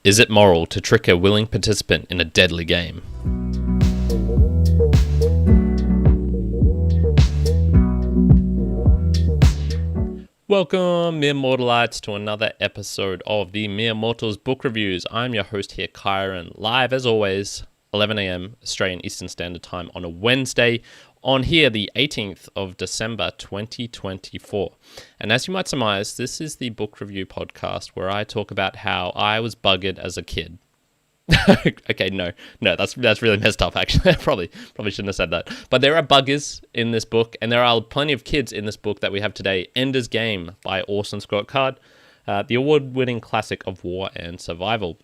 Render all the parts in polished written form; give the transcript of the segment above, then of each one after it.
Is it moral to trick a willing participant in a deadly game? Welcome, Mere Mortalites, to another episode of the Mere Mortals Book Reviews. I'm your host here, Kyron, live as always, 11 a.m. Australian Eastern Standard Time on a Wednesday, on here the 18th of December 2024. And as you might surmise, this is the book review podcast where I talk about how I was buggered as a kid. Okay, no, that's really messed up, actually. I probably shouldn't have said that. But there are buggers in this book, and there are plenty of kids in this book that we have today. Ender's Game by Orson Scott Card, the award-winning classic of war and survival.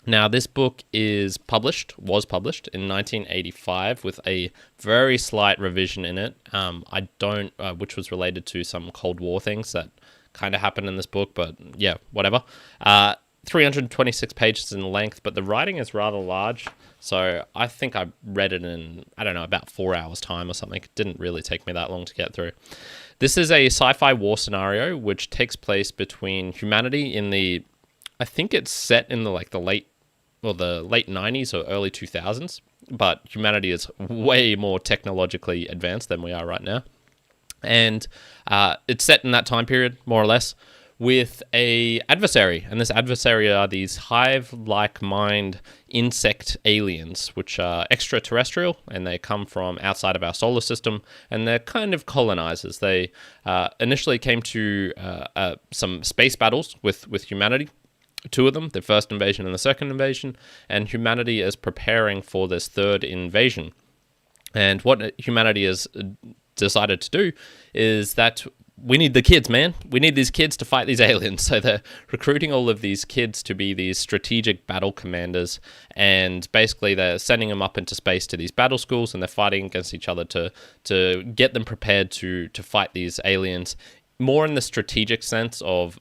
Now, this book was published in 1985 with a very slight revision in it. Which was related to some Cold War things that kind of happened in this book, but yeah, whatever. 326 pages in length, but the writing is rather large. So I think I read it in, about 4 hours time or something. It didn't really take me that long to get through. This is a sci-fi war scenario which takes place between humanity I think it's set in the late 90s or early 2000s, but humanity is way more technologically advanced than we are right now. And it's set in that time period, more or less, with a adversary. And this adversary are these hive-like mind insect aliens, which are extraterrestrial, and they come from outside of our solar system, and they're kind of colonizers. They initially came to some space battles with humanity. Two of them, the first invasion and the second invasion, and humanity is preparing for this third invasion. And what humanity has decided to do is that we need the kids, man. We need these kids to fight these aliens. So they're recruiting all of these kids to be these strategic battle commanders, and basically they're sending them up into space to these battle schools, and they're fighting against each other to get them prepared to fight these aliens, more in the strategic sense of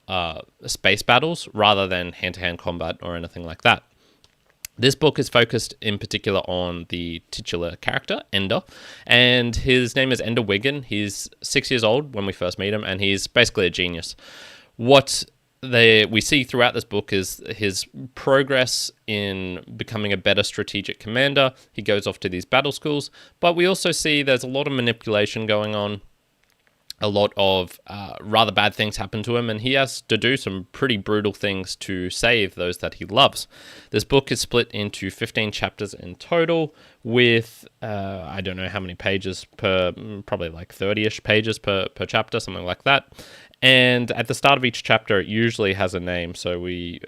space battles rather than hand-to-hand combat or anything like that. This book is focused in particular on the titular character, Ender, and his name is Ender Wiggin. He's 6 years old when we first meet him, and he's basically a genius. What we see throughout this book is his progress in becoming a better strategic commander. He goes off to these battle schools, but we also see there's a lot of manipulation going on. A lot of rather bad things happen to him, and he has to do some pretty brutal things to save those that he loves. This book is split into 15 chapters in total with, I don't know how many pages per, probably like 30-ish pages per chapter, something like that. And at the start of each chapter, it usually has a name. So we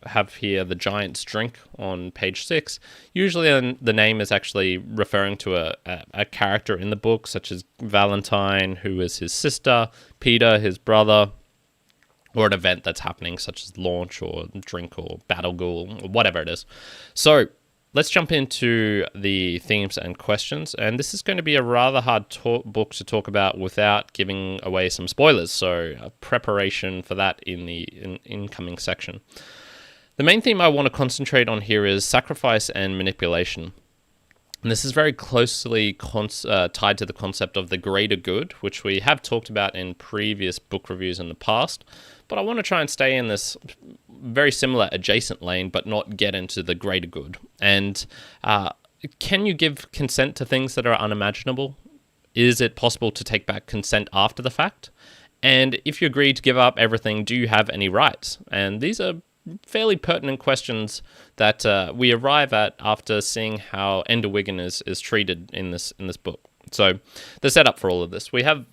have here the Giant's Drink on page 6. Usually the name is actually referring to a character in the book, such as Valentine, who is his sister, Peter, his brother, or an event that's happening, such as launch or drink or battle ghoul, or whatever it is. So let's jump into the themes and questions, and this is going to be a rather hard book to talk about without giving away some spoilers, so a preparation for that in the incoming section. The main theme I want to concentrate on here is sacrifice and manipulation. And this is very closely tied to the concept of the greater good, which we have talked about in previous book reviews in the past. But I want to try and stay in this very similar adjacent lane, but not get into the greater good. And can you give consent to things that are unimaginable? Is it possible to take back consent after the fact? And if you agree to give up everything, do you have any rights? And these are fairly pertinent questions that we arrive at after seeing how Ender Wiggin is treated in this book. So the setup for all of this, we have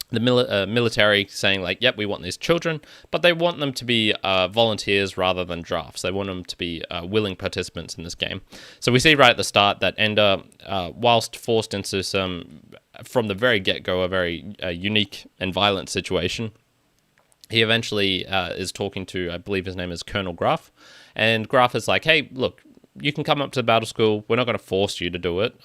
the military saying yep, we want these children, but they want them to be volunteers rather than drafts. They want them to be willing participants in this game. So we see right at the start that Ender, whilst forced into from the very get-go, a very unique and violent situation, he eventually is talking to, I believe his name is Colonel Graf, and Graf is like, hey, look, you can come up to the battle school. We're not going to force you to do it.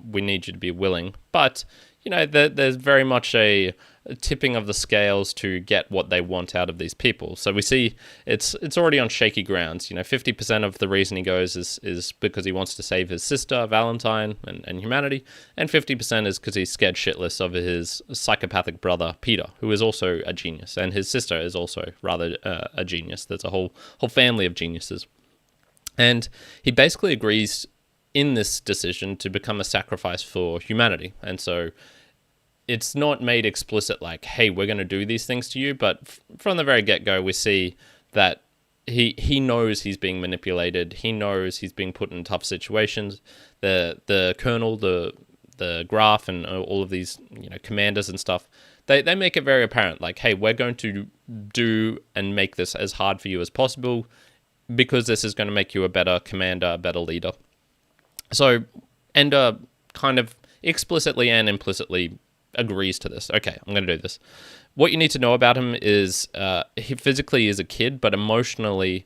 We need you to be willing. But, there's very much a tipping of the scales to get what they want out of these people. So we see it's already on shaky grounds. 50% of the reason he goes is because he wants to save his sister, Valentine, and humanity. And 50% is because he's scared shitless of his psychopathic brother, Peter, who is also a genius. And his sister is also rather a genius. There's a whole family of geniuses. And he basically agrees in this decision to become a sacrifice for humanity. And so it's not made explicit like, hey, we're going to do these things to you. But from the very get-go, we see that he knows he's being manipulated. He knows he's being put in tough situations. The colonel, the Graf, and all of these commanders and stuff, they make it very apparent, like, hey, we're going to do and make this as hard for you as possible because this is going to make you a better commander, a better leader. So Ender kind of explicitly and implicitly agrees to this. Okay, I'm going to do this. What you need to know about him is he physically is a kid, but emotionally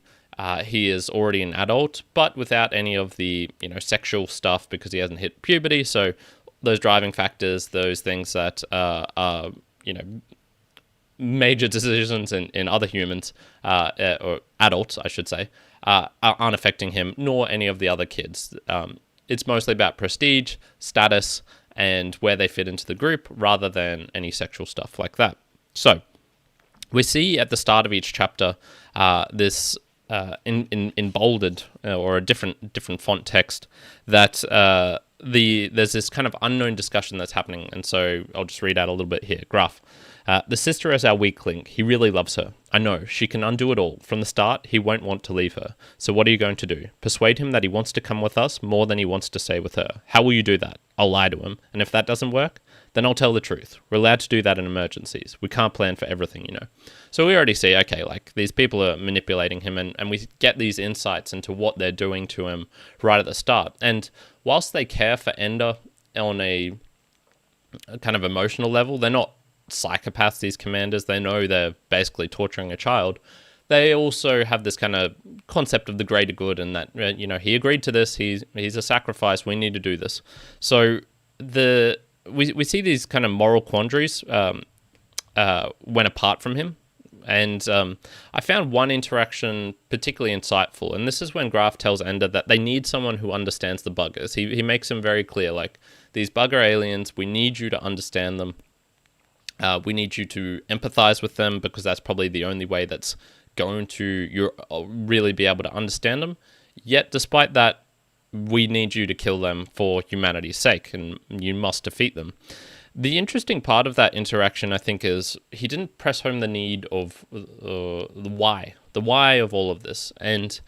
he is already an adult, but without any of the sexual stuff because he hasn't hit puberty. So those driving factors, those things that are major decisions in other humans, or adults, I should say, aren't affecting him, nor any of the other kids. It's mostly about prestige, status, and where they fit into the group, rather than any sexual stuff like that. So we see at the start of each chapter this in bolded or a different font text that there's this kind of unknown discussion that's happening, and so I'll just read out a little bit here. Graph. The sister is our weak link. He really loves her. I know. She can undo it all. From the start, he won't want to leave her. So what are you going to do? Persuade him that he wants to come with us more than he wants to stay with her. How will you do that? I'll lie to him. And if that doesn't work, then I'll tell the truth. We're allowed to do that in emergencies. We can't plan for everything, So we already see, okay, like these people are manipulating him, and we get these insights into what they're doing to him right at the start. And whilst they care for Ender on a kind of emotional level, they're not psychopaths, these commanders. They know they're basically torturing a child. They also have this kind of concept of the greater good, and that he agreed to this. He's a sacrifice. We need to do this. So we see these kind of moral quandaries when apart from him. And I found one interaction particularly insightful, and this is when Graf tells Ender that they need someone who understands the buggers. He makes them very clear, like, these bugger aliens, we need you to understand them. We need you to empathize with them, because that's probably the only way that's going to really be able to understand them. Yet, despite that, we need you to kill them for humanity's sake, and you must defeat them. The interesting part of that interaction, I think, is he didn't press home the need of the why of all of this, and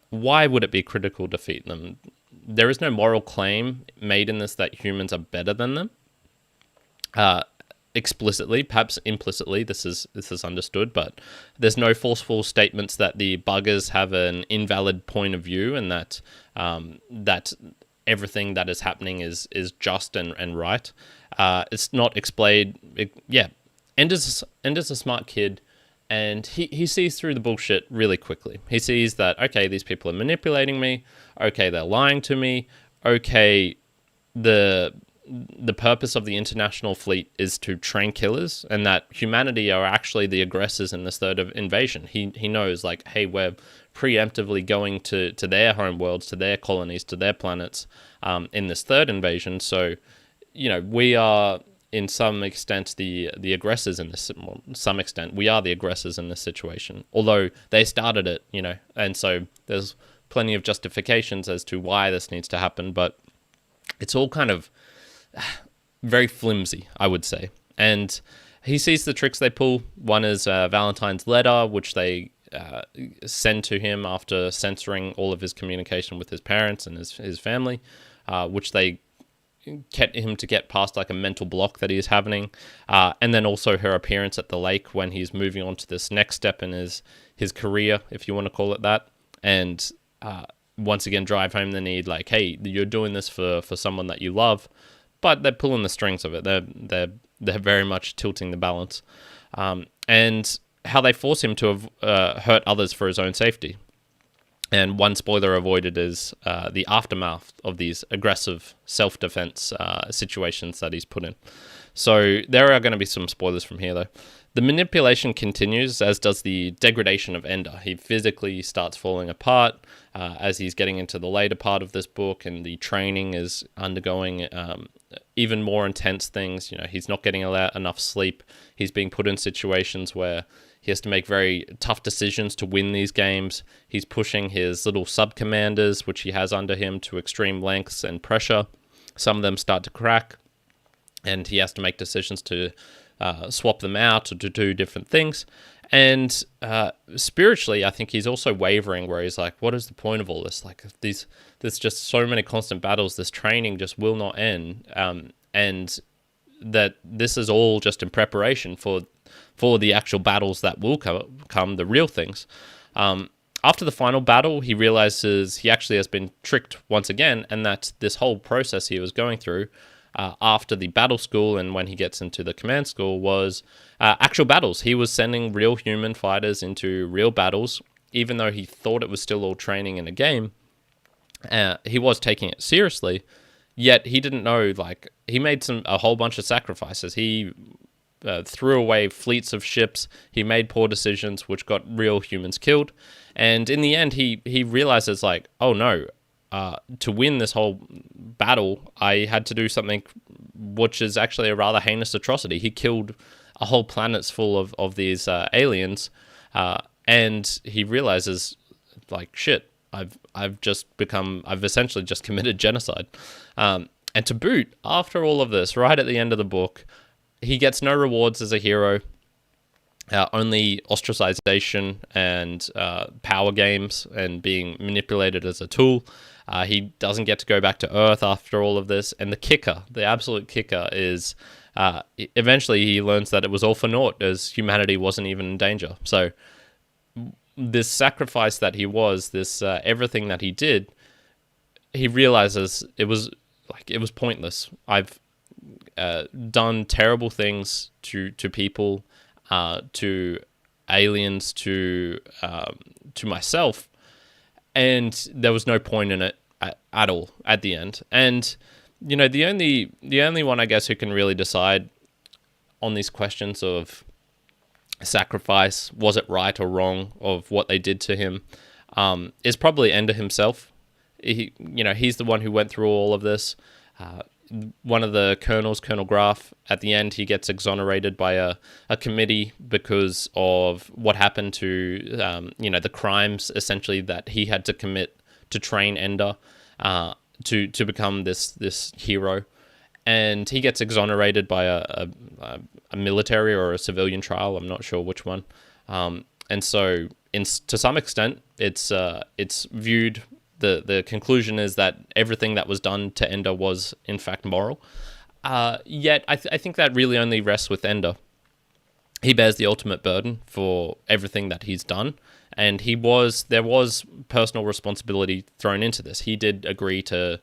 why would it be critical to defeat them? There is no moral claim made in this that humans are better than them. Explicitly, perhaps implicitly, this is understood, but there's no forceful statements that the buggers have an invalid point of view, and that that everything that is happening is just and right. It's not explained. Ender's a smart kid, and he sees through the bullshit really quickly. He sees that, okay, these people are manipulating me. Okay, they're lying to me. Okay, the purpose of the international fleet is to train killers, and that humanity are actually the aggressors in this third invasion. He knows, like, hey, we're preemptively going to their homeworlds, to their colonies, to their planets in this third invasion. So, we are, in some extent, the aggressors in this. Well, some extent, we are the aggressors in this situation. Although they started it, and so there's plenty of justifications as to why this needs to happen, but it's all kind of very flimsy, I would say. And he sees the tricks they pull. One is Valentine's letter, which they send to him after censoring all of his communication with his parents and his family, which they get him to get past like a mental block that he's having. And then also her appearance at the lake when he's moving on to this next step in his career, if you want to call it that. And once again, drive home the need, like, hey, you're doing this for someone that you love, but they're pulling the strings of it. They're very much tilting the balance. And how they force him to hurt others for his own safety. And one spoiler avoided is the aftermath of these aggressive self-defense situations that he's put in. So there are going to be some spoilers from here, though. The manipulation continues, as does the degradation of Ender. He physically starts falling apart as he's getting into the later part of this book, and the training is undergoing even more intense things. He's not getting enough sleep. He's being put in situations where He has to make very tough decisions to win these games. He's pushing his little sub-commanders, which he has under him, to extreme lengths and pressure. Some of them start to crack, and he has to make decisions to swap them out or to do different things. And spiritually, I think he's also wavering, where he's like, what is the point of all this? Like, there's just so many constant battles. This training just will not end. And that this is all just in preparation for the actual battles that will come, the real things. After the final battle, he realizes he actually has been tricked once again, and that this whole process he was going through after the battle school and when he gets into the command school was actual battles. He was sending real human fighters into real battles, even though he thought it was still all training in a game. He was taking it seriously, yet he didn't know, like, he made a whole bunch of sacrifices. He threw away fleets of ships. He made poor decisions, which got real humans killed. And in the end, he realizes, like, oh no, to win this whole battle, I had to do something which is actually a rather heinous atrocity. He killed a whole planet's full of these aliens, and he realizes, like, shit, I've essentially just committed genocide. And to boot, after all of this, right at the end of the book, he gets no rewards as a hero, only ostracization and power games and being manipulated as a tool. He doesn't get to go back to Earth after all of this. And the absolute kicker is eventually he learns that it was all for naught, as humanity wasn't even in danger. So this sacrifice that he was, this everything that he did, he realizes it was pointless. I've done terrible things to people, to aliens, to myself, and there was no point in it at all at the end. And you know, the only one, I guess, who can really decide on these questions of sacrifice, was it right or wrong, of what they did to him, is probably Ender himself. He's the one who went through all of this. One of the colonels, Colonel Graf, at the end, he gets exonerated by a committee because of what happened to, the crimes, essentially, that he had to commit to train Ender to become this hero. And he gets exonerated by a military or a civilian trial. I'm not sure which one. And so, to some extent, it's viewed. The conclusion is that everything that was done to Ender was, in fact, moral. Yet, I think that really only rests with Ender. He bears the ultimate burden for everything that he's done, and there was personal responsibility thrown into this. He did agree to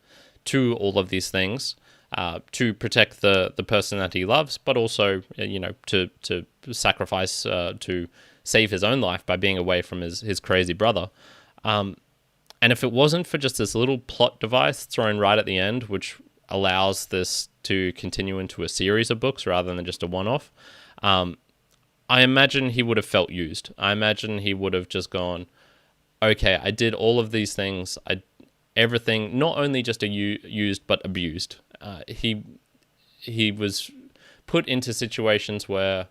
all of these things to protect the person that he loves, but also, to sacrifice to save his own life by being away from his crazy brother. And if it wasn't for just this little plot device thrown right at the end, which allows this to continue into a series of books rather than just a one-off, I imagine he would have felt used. I imagine he would have just gone, okay, I did all of these things. Everything, not only just used, but abused. He was put into situations where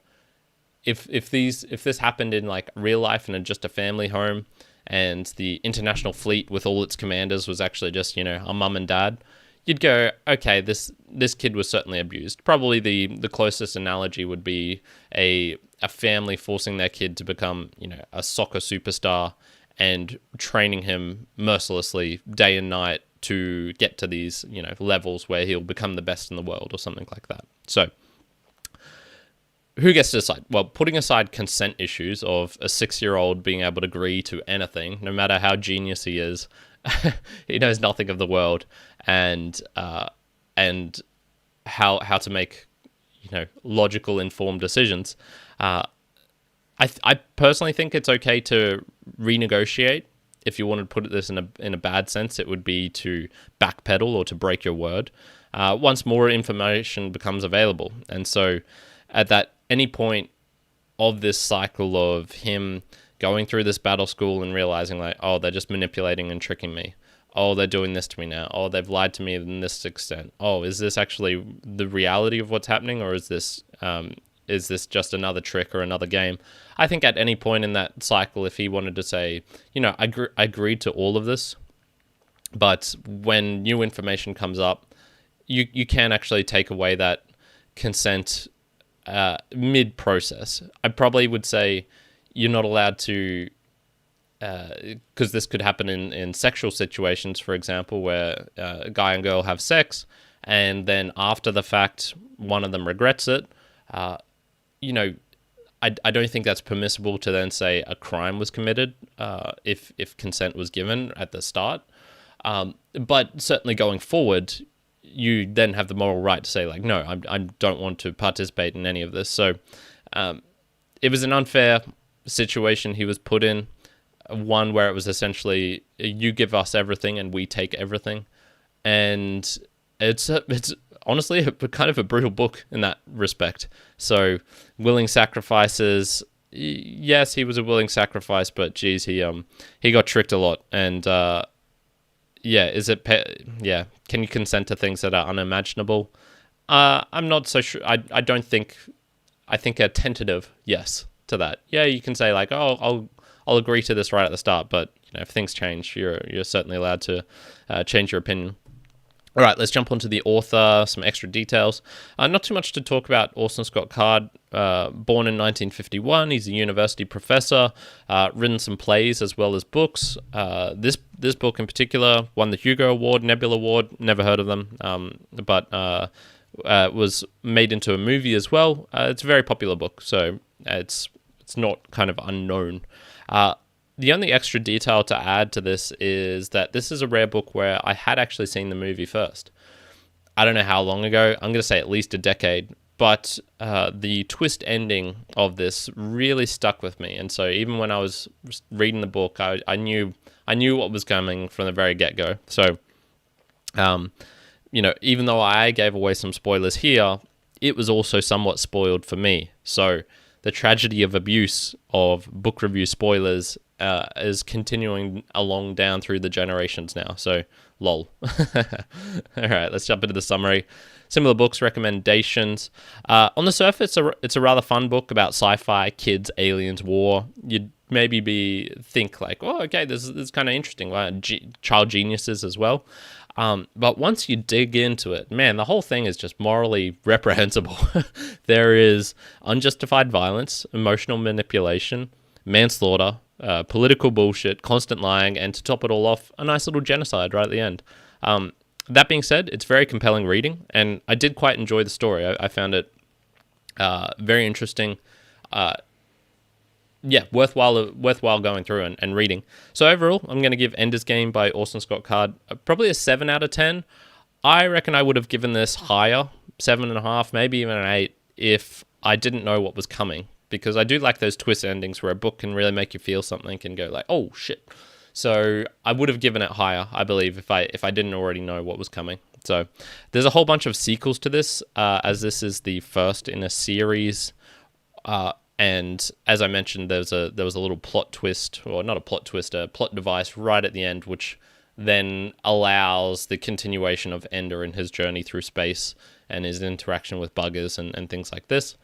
if this happened in, like, real life and in just a family home, and the international fleet with all its commanders was actually just, a mum and dad, you'd go, okay, this kid was certainly abused. Probably the closest analogy would be a family forcing their kid to become, a soccer superstar and training him mercilessly day and night to get to these, levels where he'll become the best in the world or something like that. So, who gets to decide? Well, putting aside consent issues of a 6-year-old being able to agree to anything, no matter how genius he is, he knows nothing of the world and how to make, logical, informed decisions. I personally think it's okay to renegotiate. If you wanted to put this in a bad sense, it would be to backpedal or to break your word once more information becomes available. And so, at any point of this cycle of him going through this battle school and realizing, like, oh, they're just manipulating and tricking me. Oh, they're doing this to me now. Oh, they've lied to me in this extent. Oh, is this actually the reality of what's happening, or is this is this just another trick or another game? I think at any point in that cycle, if he wanted to say, I agreed to all of this, but when new information comes up, you can actually take away that consent mid-process. I probably would say you're not allowed to, because this could happen in sexual situations, for example, where a guy and girl have sex, and then after the fact, one of them regrets it. I don't think that's permissible to then say a crime was committed if consent was given at the start. But certainly going forward, you then have the moral right to say, like, no, I don't want to participate in any of this. So it was an unfair situation he was put in, one where it was essentially, you give us everything and we take everything. And it's honestly a kind of a brutal book in that respect. So willing sacrifices, yes, he was a willing sacrifice, but geez, he got tricked a lot. And can you consent to things that are unimaginable? I'm not so sure. I think a tentative yes to that. Yeah, you can say like, oh, I'll agree to this right at the start, but if things change, you're certainly allowed to change your opinion. All right, let's jump onto the author, some extra details. Not too much to talk about Orson Scott Card. Born in 1951, he's a university professor, written some plays as well as books. This book in particular won the Hugo Award, Nebula Award, never heard of them, but was made into a movie as well. It's a very popular book, so it's not kind of unknown. The only extra detail to add to this is that this is a rare book where I had actually seen the movie first. I don't know how long ago. I'm going to say at least a decade. But the twist ending of this really stuck with me. And so even when I was reading the book, I knew what was coming from the very get-go. So, even though I gave away some spoilers here, it was also somewhat spoiled for me. So the tragedy of abuse of book review spoilers is continuing along down through the generations now. So, lol. All right, let's jump into the summary. Similar books recommendations. On the surface, it's a rather fun book about sci-fi, kids, aliens, war. You'd maybe think like, oh, okay, this is kind of interesting. Right? Child geniuses as well. But once you dig into it, man, the whole thing is just morally reprehensible. There is unjustified violence, emotional manipulation, manslaughter, political bullshit, constant lying, and to top it all off, a nice little genocide right at the end. That being said, it's very compelling reading, and I did quite enjoy the story. I found it very interesting. Worthwhile going through and reading. So overall, I'm going to give Ender's Game by Orson Scott Card probably a 7 out of 10. I reckon I would have given this higher, 7.5, maybe even an 8, if I didn't know what was coming. Because I do like those twist endings where a book can really make you feel something and go like, oh shit. So I would have given it higher, I believe, if I didn't already know what was coming. So there's a whole bunch of sequels to this, as this is the first in a series. And as I mentioned, there was a little plot twist, or not a plot twist, a plot device right at the end, which then allows the continuation of Ender and his journey through space and his interaction with buggers and things like this.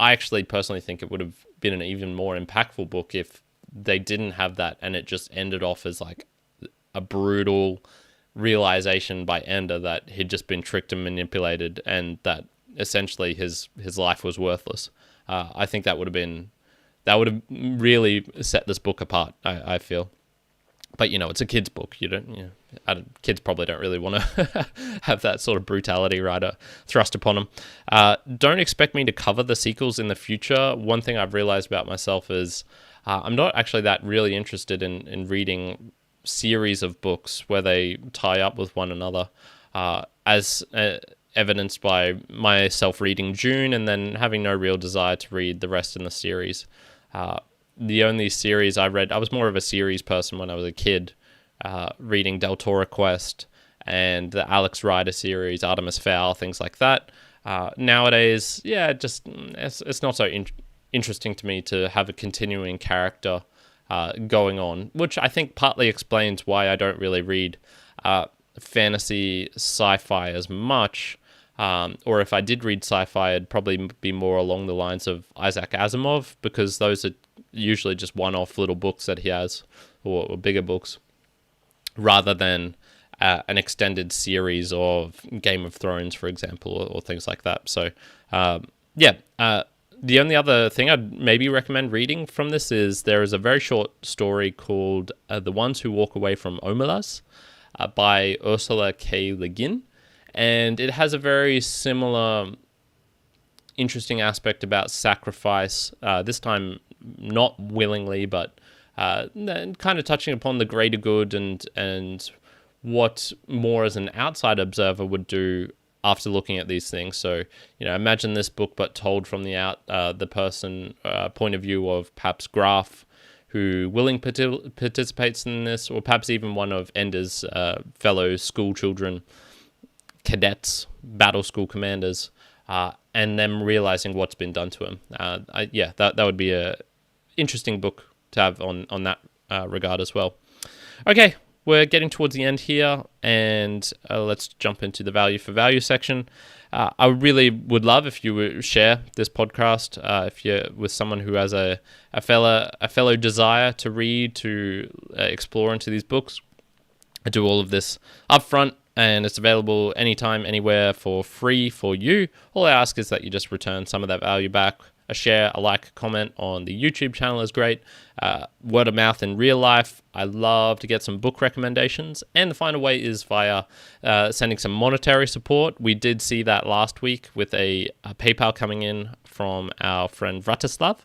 I actually personally think it would have been an even more impactful book if they didn't have that and it just ended off as like a brutal realization by Ender that he'd just been tricked and manipulated and that essentially his life was worthless. I think that would have really set this book apart, I feel. But, it's a kid's book. Kids probably don't really want to have that sort of brutality thrust upon them. Don't expect me to cover the sequels in the future. One thing I've realized about myself is I'm not actually that really interested in reading series of books where they tie up with one another, as evidenced by myself reading Dune and then having no real desire to read the rest in the series. The only series I read, I was more of a series person when I was a kid, reading Del Toro Quest and the Alex Rider series, Artemis Fowl, things like that. Nowadays, it's not so interesting to me to have a continuing character going on, which I think partly explains why I don't really read fantasy sci-fi as much. or if I did read sci-fi, it'd probably be more along the lines of Isaac Asimov, because those are usually just one-off little books that he has, or bigger books, rather than an extended series of Game of Thrones, for example, or things like that. So, the only other thing I'd maybe recommend reading from this is there is a very short story called The Ones Who Walk Away from Omelas by Ursula K. Le Guin. And it has a very similar, interesting aspect about sacrifice, this time not willingly, but kind of touching upon the greater good and what more as an outside observer would do after looking at these things. So, imagine this book, but told from the person point of view of perhaps Graf, who participates in this, or perhaps even one of Ender's fellow school children, cadets, battle school commanders, and them realizing what's been done to him. That would be a interesting book to have on that regard as well. Okay, we're getting towards the end here, and let's jump into the value for value section. I really would love if you would share this podcast if you're with someone who has a fellow desire to read, to explore into these books. I do all of this up front, and it's available anytime, anywhere for free for you. All I ask is that you just return some of that value back. A share, a like, a comment on the YouTube channel is great. Word of mouth in real life, I love to get some book recommendations. And the final way is via sending some monetary support. We did see that last week with a PayPal coming in from our friend Vratislav.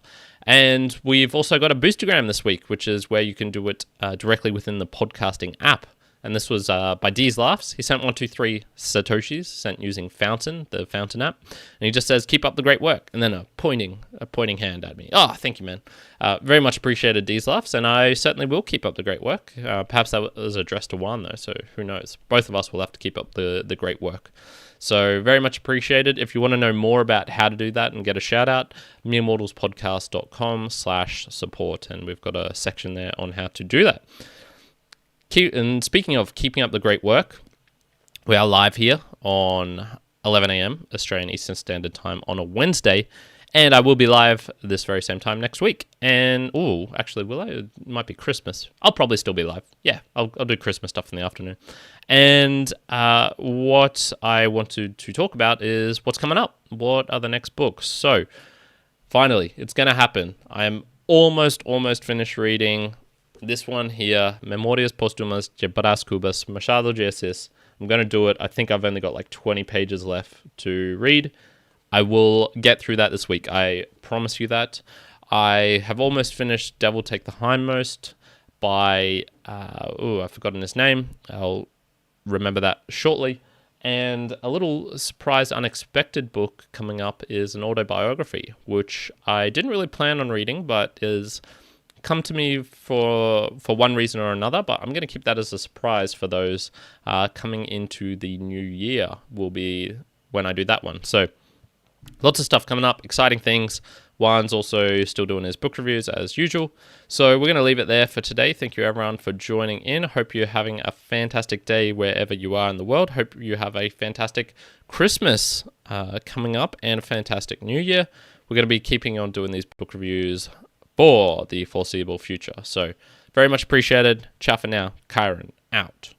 And we've also got a Boostergram this week, which is where you can do it directly within the podcasting app. And this was by Deezlaughs. He sent 123 Satoshis, sent using Fountain, the Fountain app. And he just says, keep up the great work. And then a pointing hand at me. Oh, thank you, man. Very much appreciated, Deezlaughs. And I certainly will keep up the great work. Perhaps that was addressed to Juan, though. So who knows? Both of us will have to keep up the great work. So very much appreciated. If you want to know more about how to do that and get a shout out, meremortalspodcast.com/support. And we've got a section there on how to do that. And speaking of keeping up the great work, we are live here on 11 a.m. Australian Eastern Standard Time on a Wednesday, and I will be live this very same time next week. And, actually, will I? It might be Christmas. I'll probably still be live. Yeah, I'll do Christmas stuff in the afternoon. And what I want to talk about is what's coming up. What are the next books? So, finally, it's going to happen. I am almost finished reading this one here, Memorias Póstumas de Brás Cubas, Machado de Assis. I'm going to do it. I think I've only got like 20 pages left to read. I will get through that this week. I promise you that. I have almost finished Devil Take the Hindmost by, I've forgotten his name. I'll remember that shortly. And a little surprise, unexpected book coming up is an autobiography, which I didn't really plan on reading, but is come to me for one reason or another, but I'm going to keep that as a surprise for those coming into the new year will be when I do that one. So lots of stuff coming up, exciting things. Juan's also still doing his book reviews as usual. So we're going to leave it there for today. Thank you everyone for joining in. Hope you're having a fantastic day wherever you are in the world. Hope you have a fantastic Christmas coming up and a fantastic New Year. We're going to be keeping on doing these book reviews for the foreseeable future. So very much appreciated. Ciao for now. Kyron out.